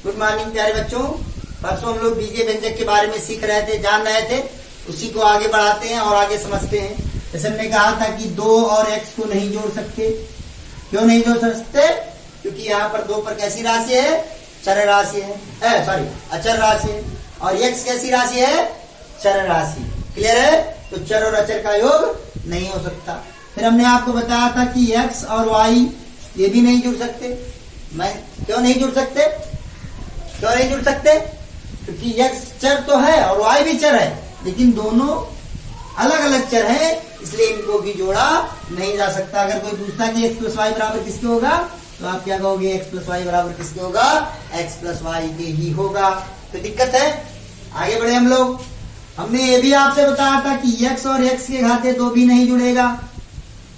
Good morning प्यारे बच्चों। परसों हम लोग बीजीय व्यंजक के बारे में सीख रहे थे, जान रहे थे, उसी को आगे बढ़ाते हैं और आगे समझते हैं। जैसे हमने कहा था कि 2 और x को नहीं जोड़ सकते। क्यों नहीं जोड़ सकते? क्योंकि यहाँ पर 2 पर कैसी राशि है? चर राशि है, सॉरी अचर राशि है। और x कैसी राशि है? चर राशि। क्लियर है? तो चर और अचर का योग नहीं हो सकता। फिर हमने आपको बताया था कि x और y ये भी नहीं जुड़ सकते। मैं क्यों नहीं जुड़ सकते? क्यों नहीं जुड़ सकते? क्योंकि x चर तो है और y भी चर है, लेकिन दोनों अलग अलग चर हैं, इसलिए इनको भी जोड़ा नहीं जा सकता। अगर कोई पूछता है कि x प्लस वाई बराबर किसके होगा, तो आप क्या कहोगे? x प्लस वाई बराबर किसके होगा? x प्लस वाई के ही होगा। तो दिक्कत है। आगे बढ़े हम लोग। हमने ये भी आपसे बताया था कि x और x के घाते 2 भी नहीं जुड़ेगा।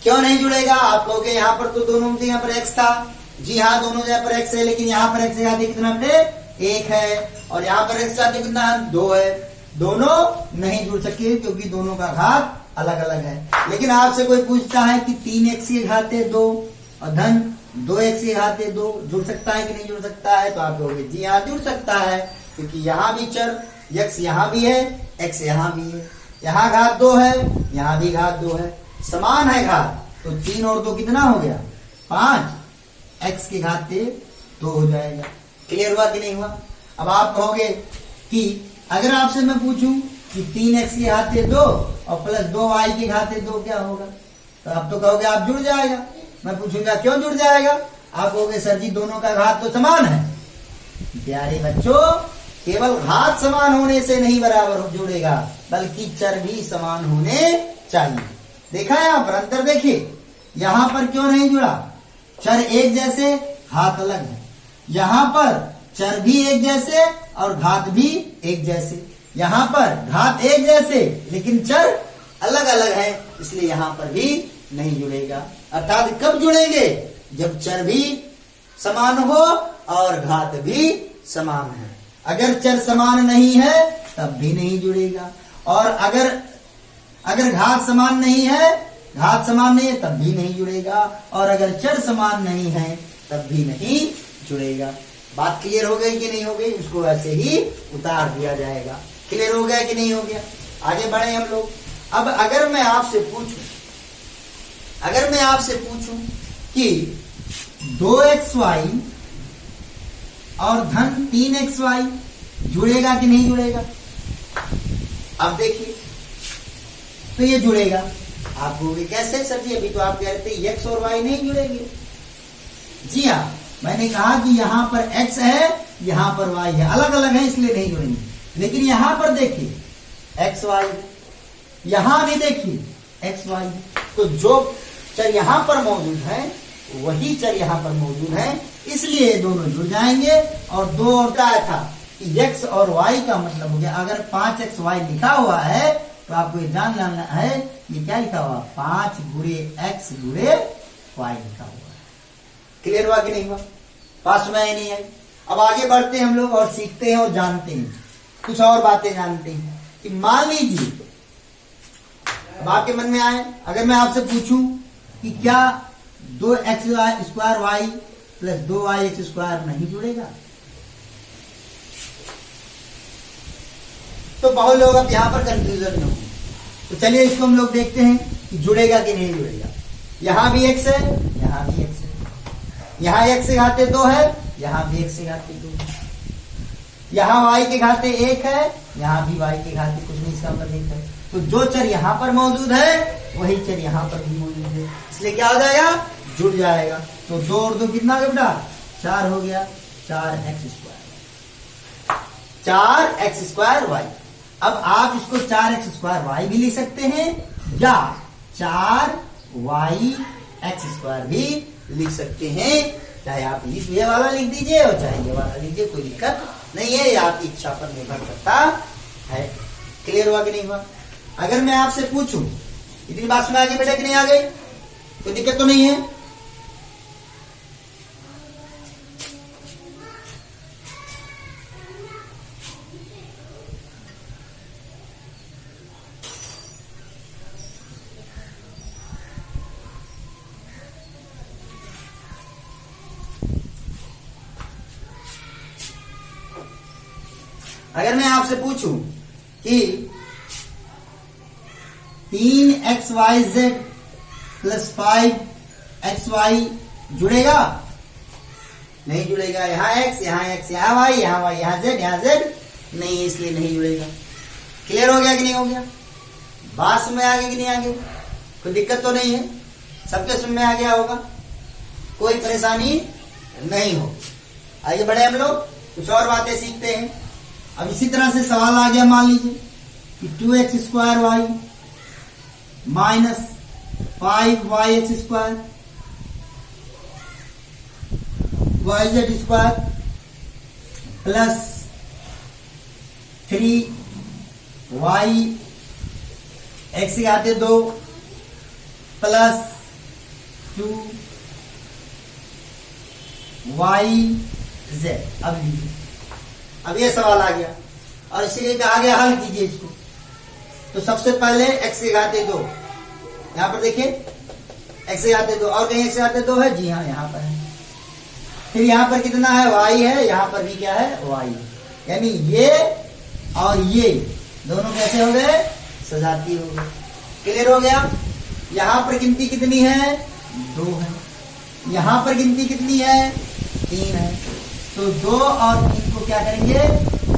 क्यों नहीं जुड़ेगा? आप कहोगे यहाँ पर तो दोनों में यहाँ पर x था। जी हाँ, दोनों जगह पर x है, लेकिन यहाँ पर x के घाते कितना बेटे? 1 है, और यहाँ पर x घाते कितना है? 2 है। दोनों नहीं जुड़ सके क्योंकि दोनों का घात अलग अलग है। लेकिन आपसे कोई पूछता है कि 3x के घाते 2 और धन 2x के घाते 2 जुड़ सकता है कि नहीं जुड़ सकता है? तो आप कहोगे जी हाँ, जुड़ सकता है, क्योंकि यहाँ भी चर x यहाँ भी है, x यहाँ भी है, यहाँ घात 2 है, यहाँ भी घात 2 है, समान है घात। तो 3 और 2 कितना हो गया? 5। x के घाते 2 हो जाएगा। क्लियर हुआ कि नहीं हुआ? अब आप कहोगे कि अगर आपसे मैं पूछूं कि 3x के घाते 2 और प्लस 2y के घाते 2 क्या होगा, तो आप तो कहोगे आप जुड़ जाएगा। मैं पूछूंगा क्यों जुड़ जाएगा? आप कहोगे सर जी दोनों का घात तो समान है। प्यारे बच्चों, केवल घात समान होने से नहीं बराबर जुड़ेगा, बल्कि चर भी समान होने चाहिए। देखा यहाँ पर अंतर देखिए, यहाँ पर क्यों नहीं जुड़ा? चर एक जैसे, घात अलग है। यहाँ पर चर भी एक जैसे और घात भी एक जैसे। यहाँ पर घात एक जैसे लेकिन चर अलग अलग है, इसलिए यहाँ पर भी नहीं जुड़ेगा। अर्थात कब जुड़ेंगे? जब चर भी समान हो और घात भी समान है। अगर चर समान नहीं है तब भी नहीं जुड़ेगा, और अगर घात समान नहीं है, घात समान नहीं है तब भी नहीं जुड़ेगा, और अगर चर समान नहीं है तब भी नहीं जुड़ेगा। बात क्लियर हो गई कि नहीं हो गई? उसको ऐसे ही उतार दिया जाएगा। क्लियर हो गया कि नहीं हो गया? आगे बढ़े हम लोग। अब अगर मैं आपसे पूछूं कि 2xy और धन 3xy जुड़ेगा कि नहीं जुड़ेगा? अब देखिए, तो ये जुड़ेगा। आप कहोगे कैसे सर जी, अभी तो आप कह रहे थे x और y नहीं जुड़ेंगे। जी हाँ, मैंने कहा कि यहाँ पर x है, यहाँ पर y है, अलग अलग है, इसलिए नहीं जुड़ेंगे। लेकिन यहाँ पर देखिए x y, यहाँ भी देखिए x y, तो जो चर यहाँ पर मौजूद है वही चर यहाँ पर मौजूद है, इसलिए दोनों जुड़ जाएंगे। और 2 और बताया था कि x और y का मतलब हो गया, अगर 5xy लिखा हुआ है तो आपको ये जान लेना है ये क्या लिखा हुआ? 5 गुणे x गुणे y लिखा हुआ है। क्लियर हुआ कि नहीं हुआ? पास में ही नहीं है। अब आगे बढ़ते हैं हम लोग और सीखते हैं और जानते हैं, कुछ और बातें जानते हैं। कि मान लीजिए, अब आपके मन में आए, अगर मैं आपसे पूछूं कि क्या 2x square y plus 2yx square नहीं जुड़ेगा, तो बहुत लोग अब यहां पर कंफ्यूजन में होंगे। तो चलिए इसको हम लोग देखते हैं कि जुड़ेगा कि नहीं जुड़ेगा। यहां भी x है, यहां भी x है, यहां x के घाते 2 है, यहां भी x के घाते 2 है, यहां y के घाते 1 है, यहां भी y के घाते कुछ नहीं, इसका मतलब 1 है। तो जो चर यहां पर मौजूद है वही चर यहां पर भी मौजूद है, इसलिए क्या हो जाएगा? जुड़ जाएगा। तो 2 और 2 कितना हो गया बेटा? 4 हो गया। 4x square, 4x square y। अब आप इसको 4x स्क्वायर y भी लिख सकते हैं या 4yx स्क्वायर भी लिख सकते हैं। चाहे आप ये वाला लिख दीजिए और चाहे ये वाला लिखिए, कोई दिक्कत नहीं है, ये आपकी इच्छा पर निर्भर करता है। क्लियर हुआ कि नहीं हुआ? अगर मैं आपसे पूछूं, इतनी बात सुना आगे बेटा कि नहीं आ गई? कोई दिक्कत तो नहीं है? अगर मैं आपसे पूछूं कि 3xyz प्लस 5xy जुड़ेगा? नहीं जुड़ेगा। यहाँ x, यहाँ x, यहाँ y, यहाँ y, यहाँ z, यहाँ z नहीं, इसलिए नहीं जुड़ेगा। क्लियर हो गया कि नहीं हो गया? बात समझ में आ गई कि नहीं आ गई? कोई दिक्कत तो नहीं है? सबके समझ में आ गया होगा? कोई परेशानी नहीं हो। आइए बढ़े हम लोग कुछ और बातें सीखते हैं। अब इसी तरह से सवाल आ गया, मान लीजिए कि 2x² y minus 5yx² yz² plus 3y x² plus 2yz। अब लीजिए, अब ये सवाल आ गया और इसीलिए कहा गया हल कीजिए इसको। तो सबसे पहले x²2, यहां पर देखिए x²2, और कहीं x² है? जी हाँ, यहां पर है। फिर यहां पर कितना है? y है। यहां पर भी क्या है? y है। यानी ये और ये दोनों कैसे हो गए? सजाती हो गए। क्लियर हो गया? यहां पर गिनती कितनी है? 2 है। यहां पर गिनती कितनी है? 3 है। तो 2 और 3 को क्या करेंगे?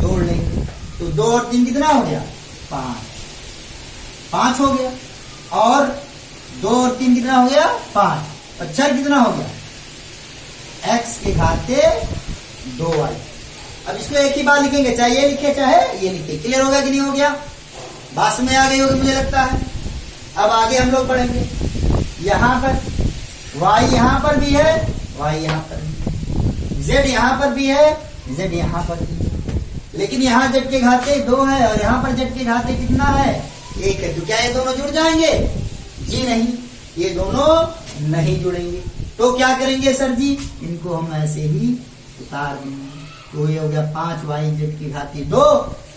जोड़ लेंगे। तो 2 और 3 कितना हो गया? 5 हो गया। और 2 और 3 कितना हो गया? 5 और 4 कितना हो गया? x² 2y। अब इसको एक ही बार लिखेंगे, चाहे ये लिखे चाहे ये लिखे। क्लियर होगा कि नहीं हो गया? बात में आ गई होगी मुझे लगता है। अब आगे हम लोग बढ़ेंगे। यहां पर y यहां पर भी है, y यहां पर भी है, z यहां पर भी है, z यहां पर भी है। लेकिन यहाँ z के घाते 2 है और यहाँ पर z के घाते कितना है? 1 है। तो क्या ये दोनों जुड़ जाएंगे? जी नहीं, ये दोनों नहीं जुड़ेंगे। तो क्या करेंगे सर जी? इनको हम ऐसे ही उतार देंगे। तो ये हो गया 5yz की घाती 2,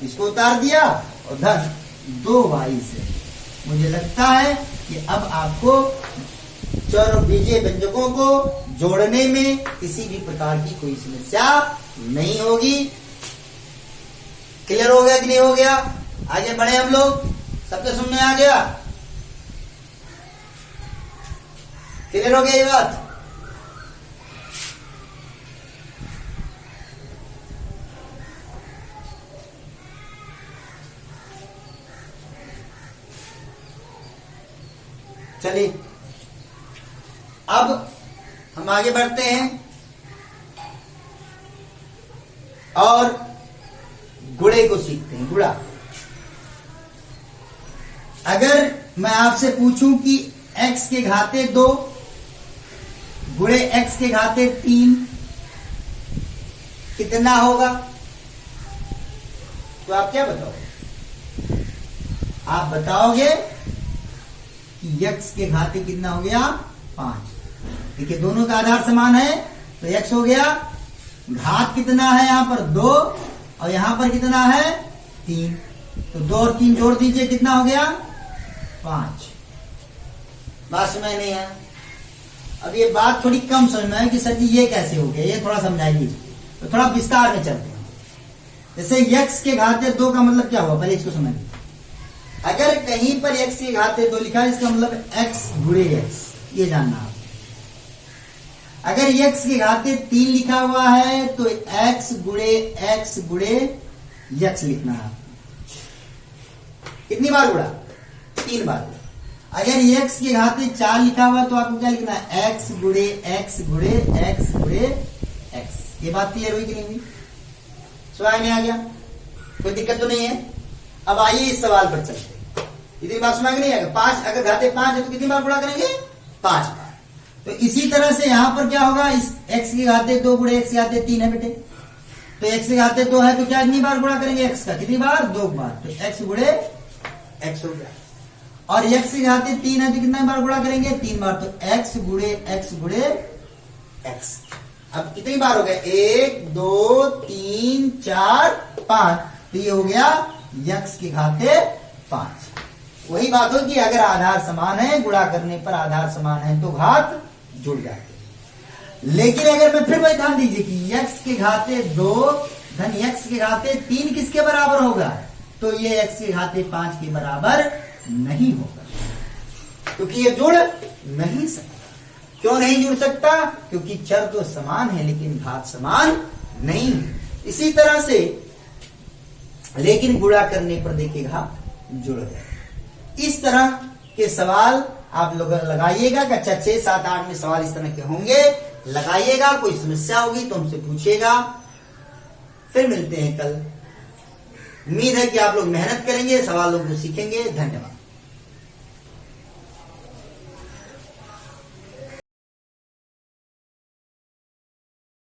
इसको उतार दिया और धन 2yz। मुझे लगता है कि अब आपको चर और बीजीय व्यंजकों को जोड़ने में किसी भी प्रकार की कोई समस्या नहीं होगी। क्लियर हो गया कि नहीं हो गया? आगे बढ़े हम लोग। सबके समझ में आ गया? क्लियर हो गया ये बात? चलिए अब हम आगे बढ़ते हैं और गुणे को सीखते हैं। गुणा, अगर मैं आपसे पूछूं कि x के घाते 2 गुणे x के घाते 3 कितना होगा, तो आप क्या बताओगे? आप बताओगे कि x के घाते कितना हो गया? 5। देखिए दोनों का आधार समान है तो x हो गया। घात कितना है? यहां पर 2 और यहां पर कितना है? 3। तो 2 और 3 जोड़ दीजिए, कितना हो गया? 5। बात समझ नहीं है? अब ये बात थोड़ी कम समझ में है कि सर जी ये कैसे हो गया, ये थोड़ा समझाइए। तो थोड़ा विस्तार में चलते हैं। जैसे x के घाते 2 का मतलब क्या हुआ, पहले इसको समझिए। अगर कहीं पर x के घाते 2 लिखा है, इसका मतलब x गुणे x, ये जानना आप। अगर x के घाते 3 लिखा हुआ है तो x गुणे x लिखना है। कितनी बार गुणा? 3 बार। अगर x के घाते 4 लिखा हुआ है तो आपको क्या लिखना है? x गुणे x गुणे x गुणे x। ये बात क्लियर हुई कि नहीं हुई? समझ में आ गया? कोई दिक्कत तो नहीं है? अब आइए इस सवाल पर चलते हैं। इतनी बात समझ नहीं आएगा? 5, अगर घाते 5 है तो कितनी बार गुणा करेंगे? 5 बार। तो इसी तरह से यहां पर क्या होगा? इस x के घाते 2 गुणे x के घाते 3 है बेटे। तो x के घाते 2 है तो क्या कितनी बार गुणा करेंगे x का? कितनी बार? 2 बार। तो x गुणे x हो गया। और x के घाते 3 है तो कितनी बार गुणा करेंगे? 3 बार। तो x गुणे x। अब कितनी बार हो गया? 1 2 3 4 5। तो ये हो गया x के घाते 5। वही बात हो कि अगर आधार समान है, गुणा करने पर आधार समान है तो घात जुड़ जाते हैं। लेकिन अगर मैं फिर वही ध्यान दीजिए कि x के घाते 2 धन x के घाते 3 किसके बराबर होगा? तो ये x के घाते 5 के बराबर नहीं होगा, क्योंकि ये जुड़ नहीं सकता। क्यों नहीं जुड़ सकता? क्योंकि चर तो समान है लेकिन घात समान नहीं है। इसी तरह से लेकिन गुणा करने पर देखिएगा जुड़ गए। इस तरह के सवाल आप लोग लगाइएगा। कक्षा 6, 7, 8 में सवाल इस तरह के होंगे, लगाइएगा। कोई समस्या होगी तो हमसे पूछिएगा। फिर मिलते हैं कल। उम्मीद है कि आप लोग मेहनत करेंगे, सवालों को सीखेंगे। धन्यवाद।